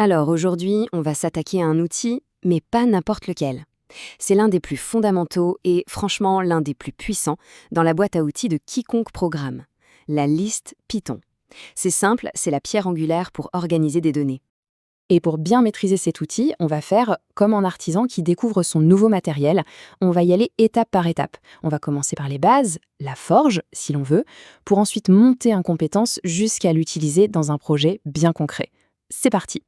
Alors aujourd'hui, on va s'attaquer à un outil, mais pas n'importe lequel. C'est l'un des plus fondamentaux et franchement l'un des plus puissants dans la boîte à outils de quiconque programme, la liste Python. C'est simple, c'est la pierre angulaire pour organiser des données. Et pour bien maîtriser cet outil, on va faire comme un artisan qui découvre son nouveau matériel. On va y aller étape par étape. On va commencer par les bases, la forge, si l'on veut, pour ensuite monter en compétence jusqu'à l'utiliser dans un projet bien concret. C'est parti.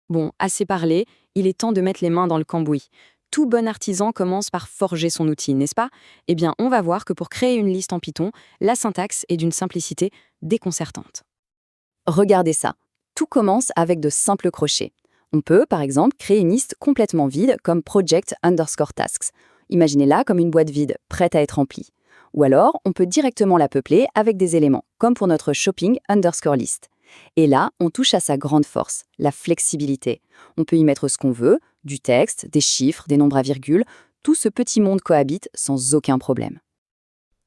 Bon, assez parlé, il est temps de mettre les mains dans le cambouis. Tout bon artisan commence par forger son outil, n'est-ce pas? Eh bien, on va voir que pour créer une liste en Python, la syntaxe est d'une simplicité déconcertante. Regardez ça. Tout commence avec de simples crochets. On peut, par exemple, créer une liste complètement vide comme project_tasks. Imaginez-la comme une boîte vide, prête à être remplie. Ou alors, on peut directement la peupler avec des éléments, comme pour notre shopping_list. Et là, on touche à sa grande force, la flexibilité. On peut y mettre ce qu'on veut, du texte, des chiffres, des nombres à virgule. Tout ce petit monde cohabite sans aucun problème.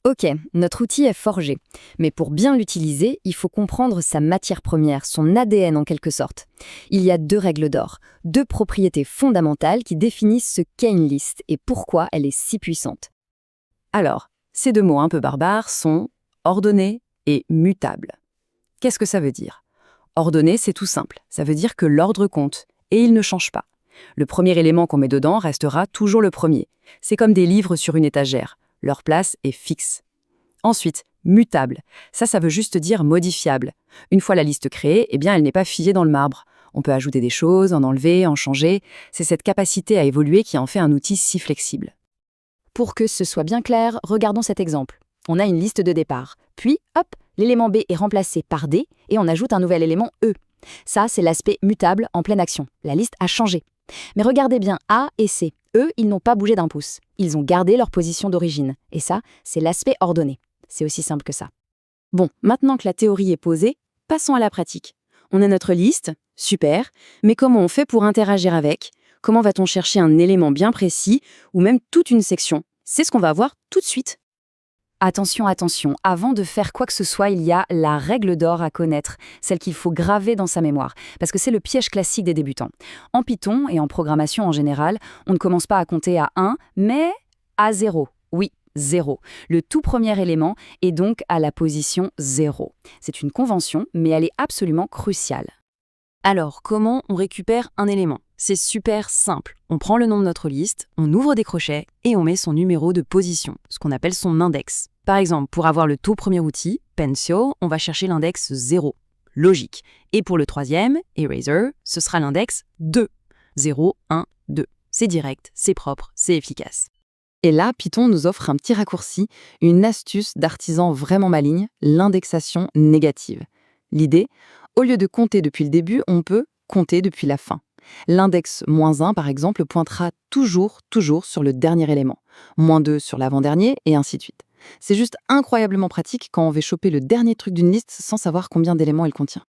Ok, notre outil est forgé. Mais pour bien l'utiliser, il faut comprendre sa matière première, son ADN en quelque sorte. Il y a deux règles d'or, deux propriétés fondamentales qui définissent ce qu'est une liste et pourquoi elle est si puissante. Alors, ces deux mots un peu barbares sont ordonné et mutable. Qu'est-ce que ça veut dire? Ordonné, c'est tout simple. Ça veut dire que l'ordre compte et il ne change pas. Le premier élément qu'on met dedans restera toujours le premier. C'est comme des livres sur une étagère. Leur place est fixe. Ensuite, mutable. Ça veut juste dire modifiable. Une fois la liste créée, elle n'est pas figée dans le marbre. On peut ajouter des choses, en enlever, en changer. C'est cette capacité à évoluer qui en fait un outil si flexible. Pour que ce soit bien clair, regardons cet exemple. On a une liste de départ. Puis, hop, l'élément B est remplacé par D et on ajoute un nouvel élément E. Ça, c'est l'aspect mutable en pleine action. La liste a changé. Mais regardez bien A et C. Eux, ils n'ont pas bougé d'un pouce. Ils ont gardé leur position d'origine. Et ça, c'est l'aspect ordonné. C'est aussi simple que ça. Bon, maintenant que la théorie est posée, passons à la pratique. On a notre liste, super, mais comment on fait pour interagir avec? Comment va-t-on chercher un élément bien précis ou même toute une section? C'est ce qu'on va voir tout de suite. Attention, attention, avant de faire quoi que ce soit, il y a la règle d'or à connaître, celle qu'il faut graver dans sa mémoire, parce que c'est le piège classique des débutants. En Python et en programmation en général, on ne commence pas à compter à 1, mais à 0. Oui, 0. Le tout premier élément est donc à la position 0. C'est une convention, mais elle est absolument cruciale. Alors, comment on récupère un élément? C'est super simple. On prend le nom de notre liste, on ouvre des crochets et on met son numéro de position, ce qu'on appelle son index. Par exemple, pour avoir le tout premier outil, Pencil, on va chercher l'index 0. Logique. Et pour le troisième, Eraser, ce sera l'index 2. 0, 1, 2. C'est direct, c'est propre, c'est efficace. Et là, Python nous offre un petit raccourci, une astuce d'artisan vraiment maligne, l'indexation négative. L'idée, au lieu de compter depuis le début, on peut compter depuis la fin. L'index -1, par exemple, pointera toujours sur le dernier élément. -2 sur l'avant-dernier, et ainsi de suite. C'est juste incroyablement pratique quand on veut choper le dernier truc d'une liste sans savoir combien d'éléments elle contient.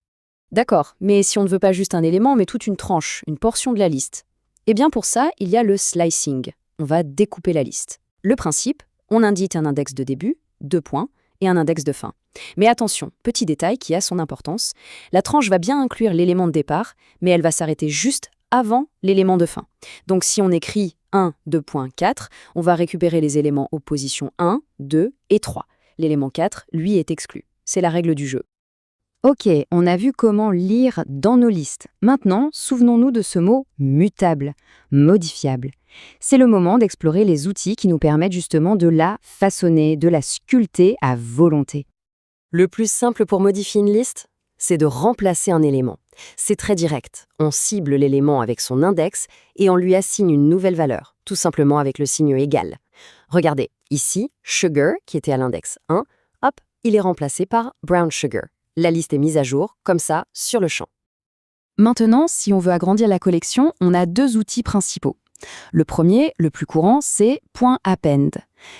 D'accord, mais si on ne veut pas juste un élément, mais toute une tranche, une portion de la liste. Eh bien pour ça, il y a le slicing. On va découper la liste. Le principe, on indique un index de début, 2 points, et un index de fin. Mais attention, petit détail qui a son importance, la tranche va bien inclure l'élément de départ, mais elle va s'arrêter juste avant l'élément de fin. Donc si on écrit 1, 2.4, on va récupérer les éléments aux positions 1, 2 et 3. L'élément 4, lui, est exclu. C'est la règle du jeu. Ok, on a vu comment lire dans nos listes. Maintenant, souvenons-nous de ce mot mutable, modifiable. C'est le moment d'explorer les outils qui nous permettent justement de la façonner, de la sculpter à volonté. Le plus simple pour modifier une liste, c'est de remplacer un élément. C'est très direct. On cible l'élément avec son index et on lui assigne une nouvelle valeur, tout simplement avec le signe égal. Regardez, ici, sugar, qui était à l'index 1, hop, il est remplacé par brown sugar. La liste est mise à jour, comme ça, sur le champ. Maintenant, si on veut agrandir la collection, on a deux outils principaux. Le premier, le plus courant, c'est .append.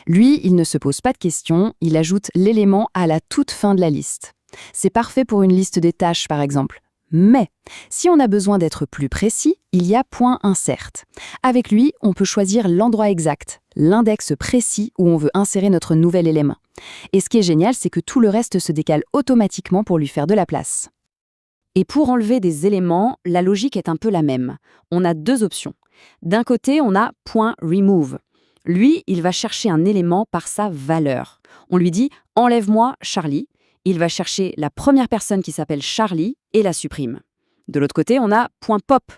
Lui, il ne se pose pas de questions, il ajoute l'élément à la toute fin de la liste. C'est parfait pour une liste des tâches, par exemple. Mais, si on a besoin d'être plus précis, il y a .insert. Avec lui, on peut choisir l'endroit exact, l'index précis où on veut insérer notre nouvel élément. Et ce qui est génial, c'est que tout le reste se décale automatiquement pour lui faire de la place. Et pour enlever des éléments, la logique est un peu la même. On a deux options. D'un côté, on a .remove. Lui, il va chercher un élément par sa valeur. On lui dit « enlève-moi Charlie ». Il va chercher la première personne qui s'appelle Charlie et la supprime. De l'autre côté, on a .pop.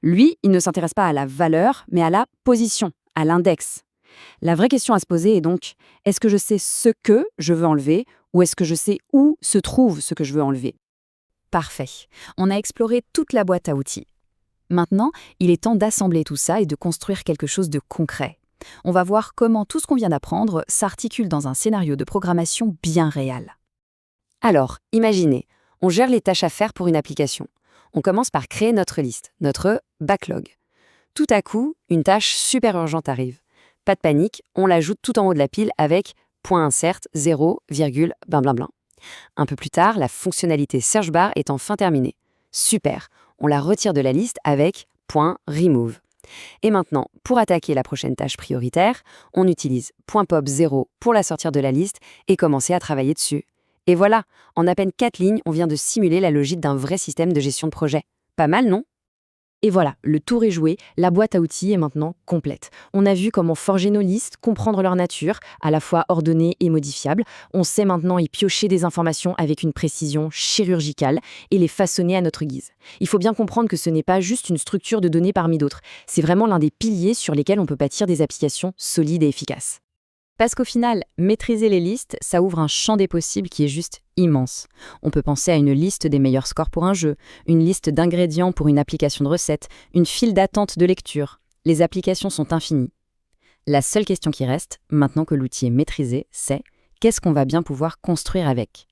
Lui, il ne s'intéresse pas à la valeur, mais à la position, à l'index. La vraie question à se poser est donc, est-ce que je sais ce que je veux enlever ou est-ce que je sais où se trouve ce que je veux enlever? Parfait. On a exploré toute la boîte à outils. Maintenant, il est temps d'assembler tout ça et de construire quelque chose de concret. On va voir comment tout ce qu'on vient d'apprendre s'articule dans un scénario de programmation bien réel. Alors, imaginez, on gère les tâches à faire pour une application. On commence par créer notre liste, notre backlog. Tout à coup, une tâche super urgente arrive. Pas de panique, on l'ajoute tout en haut de la pile avec .insert 0, blablabla. Un peu plus tard, la fonctionnalité search bar est enfin terminée. Super, on la retire de la liste avec .remove. Et maintenant, pour attaquer la prochaine tâche prioritaire, on utilise .pop 0 pour la sortir de la liste et commencer à travailler dessus. Et voilà, en à peine 4 lignes, on vient de simuler la logique d'un vrai système de gestion de projet. Pas mal, non? Et voilà, le tour est joué, la boîte à outils est maintenant complète. On a vu comment forger nos listes, comprendre leur nature, à la fois ordonnée et modifiable. On sait maintenant y piocher des informations avec une précision chirurgicale et les façonner à notre guise. Il faut bien comprendre que ce n'est pas juste une structure de données parmi d'autres. C'est vraiment l'un des piliers sur lesquels on peut bâtir des applications solides et efficaces. Parce qu'au final, maîtriser les listes, ça ouvre un champ des possibles qui est juste immense. On peut penser à une liste des meilleurs scores pour un jeu, une liste d'ingrédients pour une application de recettes, une file d'attente de lecture. Les applications sont infinies. La seule question qui reste, maintenant que l'outil est maîtrisé, c'est qu'est-ce qu'on va bien pouvoir construire avec ?